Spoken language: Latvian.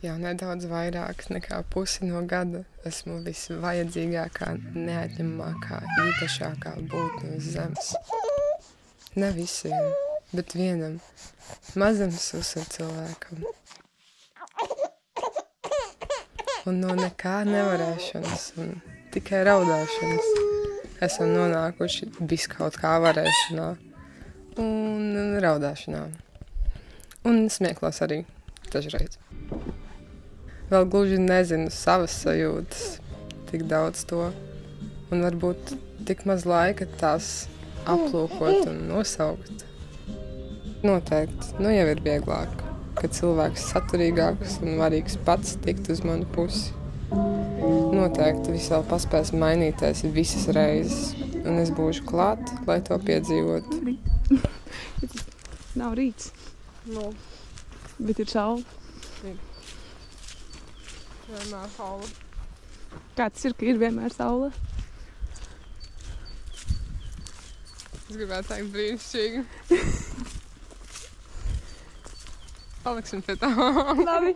jau nedaudz vairāk nekā pusi no gada esmu visvajadzīgākā, neatņemamākā, īpašākā būtne uz zemes. Ne visiem, bet vienam mazam susur cilvēkam. Un no nekā nevarēšanas un tikai raudāšanas esam nonākuši biskaut kā varēšanā un raudāšanā. Un smieklās arī dažreiz. Vēl gluži nezinu savas sajūtas, tik daudz to. Un varbūt tik maz laika tās aplūkot un nosaukt. Noteikti, nu jau ir vieglāk, kad cilvēks saturīgāks un varīgs pats tikt uz manu pusi. Noteikti viss vēl paspēs mainīties visas reizes, un es būšu klāt, lai to piedzīvotu. Nav rīts. No. Bet ir saule. Vienmēr saule. Kā tas ir, ka ir vienmēr saule? Es gribētu teikt brīnišķīgi. Paliksim pie tā. Labi.